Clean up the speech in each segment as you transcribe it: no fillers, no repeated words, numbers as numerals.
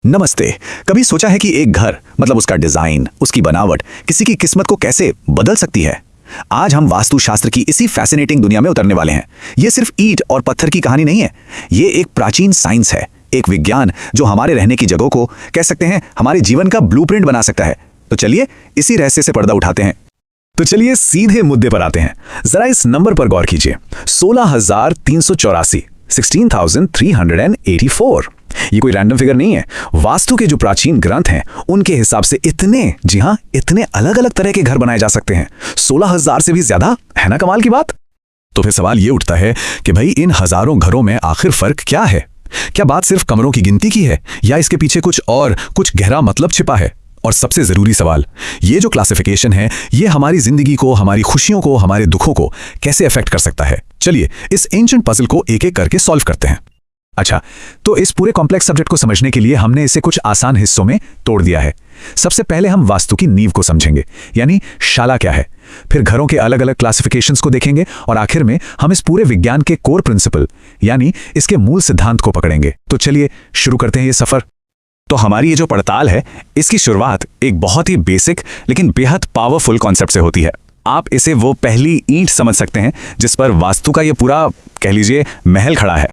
नमस्ते। कभी सोचा है कि एक घर मतलब उसका डिजाइन, उसकी बनावट किसी की किस्मत को कैसे बदल सकती है? आज हम वास्तुशास्त्र की इसी फैसिनेटिंग दुनिया में उतरने वाले हैं। ये सिर्फ ईंट और पत्थर की कहानी नहीं है, ये एक प्राचीन साइंस है, एक विज्ञान जो हमारे रहने की जगहों को, कह सकते हैं, हमारे जीवन का ब्लूप्रिंट बना सकता है। तो चलिए इसी रहस्य से पर्दा उठाते हैं। तो चलिए सीधे मुद्दे पर आते हैं। जरा इस नंबर पर गौर कीजिए, 16,384, 16,384। ये कोई रैंडम फिगर नहीं है। वास्तु के जो प्राचीन ग्रंथ हैं उनके हिसाब से इतने, जी हां, इतने अलग अलग तरह के घर बनाए जा सकते हैं। 16,000 से भी ज्यादा, है ना कमाल की बात? तो फिर सवाल ये उठता है कि भाई इन हजारों घरों में आखिर फर्क क्या है? क्या बात सिर्फ कमरों की गिनती की है या इसके पीछे कुछ और, कुछ गहरा मतलब छिपा है? और सबसे जरूरी सवाल, ये जो क्लासिफिकेशन है ये हमारी जिंदगी को, हमारी खुशियों को, हमारे दुखों को कैसे अफेक्ट कर सकता है? चलिए इस एंशिएंट पजल को एक एक करके सॉल्व करते हैं। अच्छा, तो इस पूरे कॉम्प्लेक्स सब्जेक्ट को समझने के लिए हमने इसे कुछ आसान हिस्सों में तोड़ दिया है। सबसे पहले हम वास्तु की नींव को समझेंगे, यानी शाला क्या है। फिर घरों के अलग अलग क्लासिफिकेशंस को देखेंगे और आखिर में हम इस पूरे विज्ञान के कोर प्रिंसिपल, यानी इसके मूल सिद्धांत को पकड़ेंगे। तो चलिए शुरू करते हैं ये सफर। तो हमारी ये जो पड़ताल है, इसकी शुरुआत एक बहुत ही बेसिक लेकिन बेहद पावरफुल कॉन्सेप्ट से होती है। आप इसे वो पहली ईंट समझ सकते हैं जिस पर वास्तु का ये पूरा, कह लीजिए, महल खड़ा है।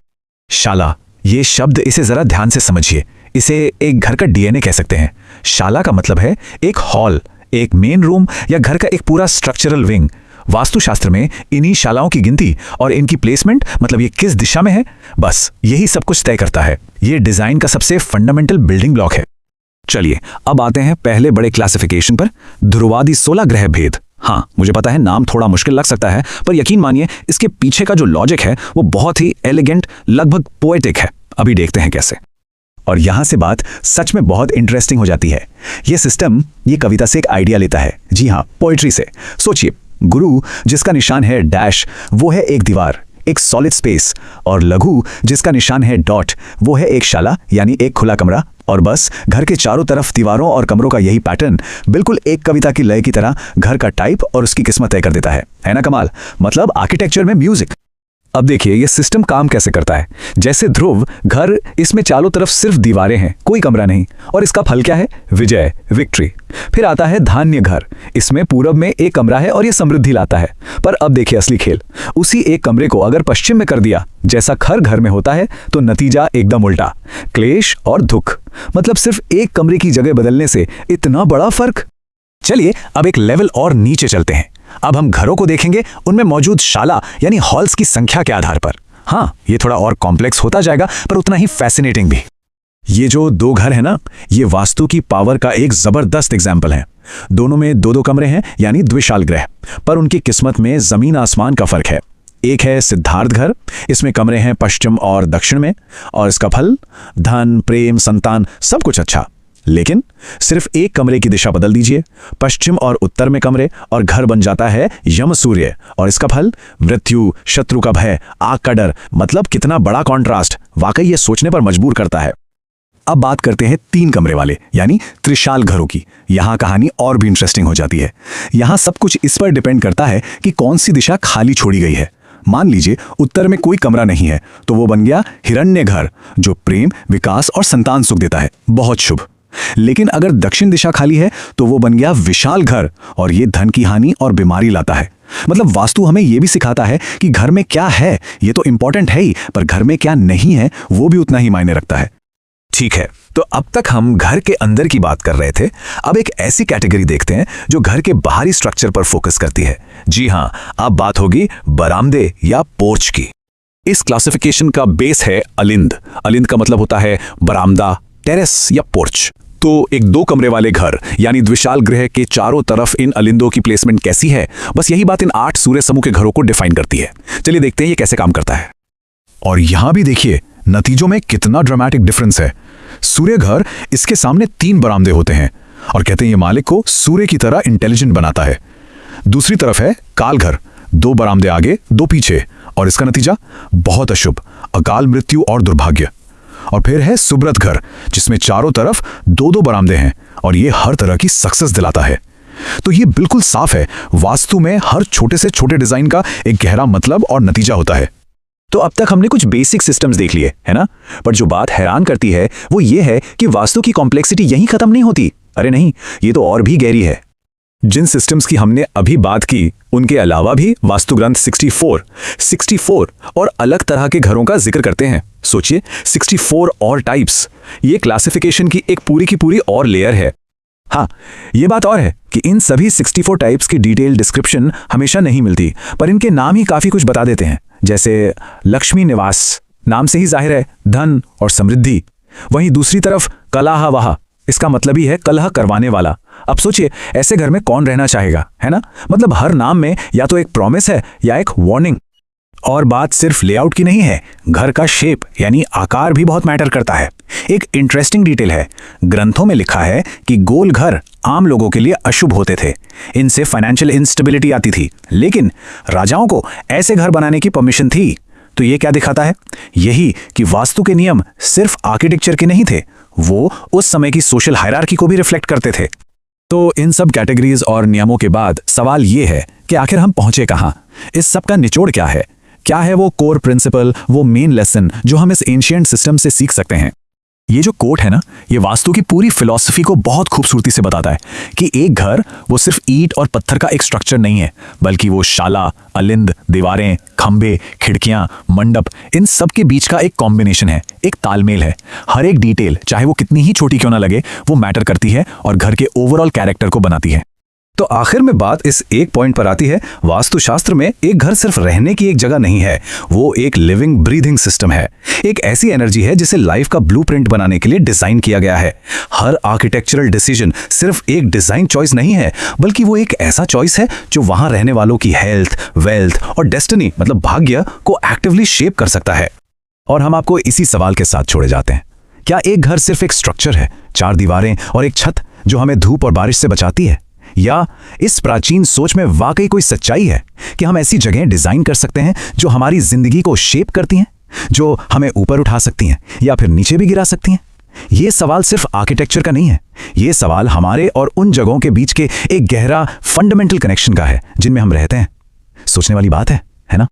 शाला, ये शब्द, इसे जरा ध्यान से समझिए। इसे एक घर का डीएनए कह सकते हैं। शाला का मतलब है एक हॉल, एक मेन रूम या घर का एक पूरा स्ट्रक्चरल विंग। वास्तुशास्त्र में इन्हीं शालाओं की गिनती और इनकी प्लेसमेंट, मतलब ये किस दिशा में है, बस यही सब कुछ तय करता है। ये डिजाइन का सबसे फंडामेंटल बिल्डिंग ब्लॉक है। चलिए अब आते हैं पहले बड़े क्लासिफिकेशन पर, ध्रुवादि 16 ग्रह भेद। हाँ, मुझे पता है नाम थोड़ा मुश्किल लग सकता है, पर यकीन मानिए इसके पीछे का जो लॉजिक है वो बहुत ही एलिगेंट, लगभग पोएटिक है। अभी देखते हैं कैसे। और यहां से बात सच में बहुत इंटरेस्टिंग हो जाती है। ये सिस्टम, ये कविता से एक आइडिया लेता है। जी हाँ, पोएट्री से। सोचिए, गुरु जिसका निशान है डैश, वो है एक दीवार, एक सॉलिड स्पेस, और लघु जिसका निशान है डॉट, वो है एक शाला, यानी एक खुला कमरा। और बस घर के चारों तरफ दीवारों और कमरों का यही पैटर्न बिल्कुल एक कविता की लय की तरह घर का टाइप और उसकी किस्मत तय कर देता है ना कमाल? मतलब आर्किटेक्चर में म्यूजिक। अब देखिए ये सिस्टम काम कैसे करता है। जैसे ध्रुव घर, इसमें चारों तरफ सिर्फ दीवारें हैं, कोई कमरा नहीं, और इसका फल क्या है? विजय, विक्ट्री। फिर आता है धान्य घर, इसमें पूरब में एक कमरा है और ये समृद्धि लाता है। पर अब देखिए असली खेल, उसी एक कमरे को अगर पश्चिम में कर दिया, जैसा खर घर में होता है, तो नतीजा एकदम उल्टा, क्लेश और दुख। मतलब सिर्फ एक कमरे की जगह बदलने से इतना बड़ा फर्क। चलिए अब एक लेवल और नीचे चलते हैं। अब हम घरों को देखेंगे उनमें मौजूद शाला यानी हॉल्स की संख्या के आधार पर। हाँ, ये थोड़ा और कॉम्प्लेक्स होता जाएगा, पर उतना ही फैसिनेटिंग भी। ये जो दो घर है ना, ये वास्तु की पावर का एक जबरदस्त एग्जाम्पल है। दोनों में दो दो कमरे हैं, यानी द्विशाल ग्रह, पर उनकी किस्मत में जमीन आसमान का फर्क है। एक है सिद्धार्थ घर, इसमें कमरे हैं पश्चिम और दक्षिण में, और इसका फल धन, प्रेम, संतान, सब कुछ अच्छा। लेकिन सिर्फ एक कमरे की दिशा बदल दीजिए, पश्चिम और उत्तर में कमरे, और घर बन जाता है यम सूर्य, और इसका फल मृत्यु, शत्रु का भय, आग का डर। मतलब कितना बड़ा कॉन्ट्रास्ट, वाकई ये सोचने पर मजबूर करता है। अब बात करते हैं 3 कमरे वाले यानी त्रिशाल घरों की। यहां कहानी और भी इंटरेस्टिंग हो जाती है। यहां सब कुछ इस पर डिपेंड करता है कि कौन सी दिशा खाली छोड़ी गई है। मान लीजिए उत्तर में कोई कमरा नहीं है, तो वो बन गया हिरण्य घर, जो प्रेम, विकास और संतान सुख देता है, बहुत शुभ। लेकिन अगर दक्षिण दिशा खाली है तो वो बन गया विशाल घर, और ये धन की हानि और बीमारी लाता है। मतलब वास्तु हमें ये भी सिखाता है कि घर में क्या है ये तो इंपॉर्टेंट है ही, पर घर में क्या नहीं है वो भी उतना ही मायने रखता है। ठीक है, तो अब तक हम घर के अंदर की बात कर रहे थे। अब एक ऐसी कैटेगरी देखते हैं जो घर के बाहरी स्ट्रक्चर पर फोकस करती है। जी हां, अब बात होगी बरामदे या पोर्च की। इस क्लासिफिकेशन का बेस है अलिंद। अलिंद का मतलब होता है बरामदा, टेरेस या पोर्च। तो एक 2 कमरे वाले घर यानी द्विशाल ग्रह के चारों तरफ इन अलिंदों की प्लेसमेंट कैसी है, बस यही बात इन 8 सूर्य समूह के घरों को डिफाइन करती है। चलिए देखते हैं ये कैसे काम करता है। और यहां भी देखिए नतीजों में कितना ड्रामेटिक डिफरेंस है। सूर्य घर, इसके सामने 3 बरामदे होते हैं, और कहते हैं ये मालिक को सूर्य की तरह इंटेलिजेंट बनाता है। दूसरी तरफ है काल घर, 2 बरामदे आगे 2 पीछे, और इसका नतीजा बहुत अशुभ, अकाल मृत्यु और दुर्भाग्य। और फिर है सुब्रत घर, जिसमें चारों तरफ 2-2 बरामदे हैं, और ये हर तरह की सक्सेस दिलाता है। तो ये बिल्कुल साफ है, वास्तु में हर छोटे से छोटे डिजाइन का एक गहरा मतलब और नतीजा होता है। तो अब तक हमने कुछ बेसिक सिस्टम्स देख लिए, है ना? पर जो बात हैरान करती है वो ये है कि वास्तु की कॉम्प्लेक्सिटी यहीं खत्म नहीं होती। अरे नहीं, ये तो और भी गहरी है। जिन सिस्टम्स की हमने अभी बात की उनके अलावा भी वास्तु ग्रंथ 64 और अलग तरह के घरों का जिक्र करते हैं। सोचिए, 64 और टाइप्स, ये क्लासिफिकेशन की एक पूरी की पूरी और लेयर है। हाँ, ये बात और है कि इन सभी 64 टाइप्स की डिटेल डिस्क्रिप्शन हमेशा नहीं मिलती, पर इनके नाम ही काफी कुछ बता देते हैं। जैसे लक्ष्मी निवास, नाम से ही जाहिर है धन और समृद्धि। वहीं दूसरी तरफ कलह, इसका मतलब ही है कलह करवाने वाला। अब सोचिए, ऐसे घर में कौन रहना चाहेगा, है ना? मतलब हर नाम में या तो एक प्रॉमिस है या एक वार्निंग। और बात सिर्फ लेआउट की नहीं है, घर का शेप यानी आकार भी बहुत मैटर करता है। एक इंटरेस्टिंग डिटेल है, ग्रंथों में लिखा है कि गोल घर आम लोगों के लिए अशुभ होते थे, इनसे फाइनेंशियल इंस्टेबिलिटी आती थी। लेकिन राजाओं को ऐसे घर बनाने की परमिशन थी। तो ये क्या दिखाता है? यही कि वास्तु के नियम सिर्फ आर्किटेक्चर के नहीं थे, वो उस समय की सोशल हायरार्की को भी रिफ्लेक्ट करते थे। तो इन सब कैटेगरीज और नियमों के बाद सवाल ये है कि आखिर हम पहुंचे कहां? इस सब का निचोड़ क्या है? क्या है वो कोर प्रिंसिपल, वो मेन लेसन जो हम इस एंशिएंट सिस्टम से सीख सकते हैं? ये जो कोट है ना, ये वास्तु की पूरी फिलॉसफी को बहुत खूबसूरती से बताता है कि एक घर वो सिर्फ ईंट और पत्थर का एक स्ट्रक्चर नहीं है, बल्कि वो शाला, अलिंद, दीवारें, खंभे, खिड़कियां, मंडप, इन सब के बीच का एक कॉम्बिनेशन है, एक तालमेल है। हर एक डिटेल, चाहे वो कितनी ही छोटी क्यों ना लगे, वो मैटर करती है और घर के ओवरऑल कैरेक्टर को बनाती है। तो आखिर में बात इस एक पॉइंट पर आती है, वास्तुशास्त्र में एक घर सिर्फ रहने की एक जगह नहीं है, वो एक लिविंग ब्रीथिंग सिस्टम है। एक ऐसी एनर्जी है जिसे लाइफ का ब्लूप्रिंट बनाने के लिए डिजाइन किया गया है। हर आर्किटेक्चरल डिसीजन सिर्फ एक डिजाइन चॉइस नहीं है, बल्कि वो एक ऐसा चॉइस है जो वहां रहने वालों की हेल्थ, वेल्थ और डेस्टिनी मतलब भाग्य को एक्टिवली शेप कर सकता है। और हम आपको इसी सवाल के साथ छोड़े जाते हैं, क्या एक घर सिर्फ एक स्ट्रक्चर है, चार दीवारें और एक छत जो हमें धूप और बारिश से बचाती है? या इस प्राचीन सोच में वाकई कोई सच्चाई है कि हम ऐसी जगहें डिजाइन कर सकते हैं जो हमारी जिंदगी को शेप करती हैं, जो हमें ऊपर उठा सकती हैं या फिर नीचे भी गिरा सकती हैं? ये सवाल सिर्फ आर्किटेक्चर का नहीं है, ये सवाल हमारे और उन जगहों के बीच के एक गहरा फंडामेंटल कनेक्शन का है जिनमें हम रहते हैं। सोचने वाली बात है ना?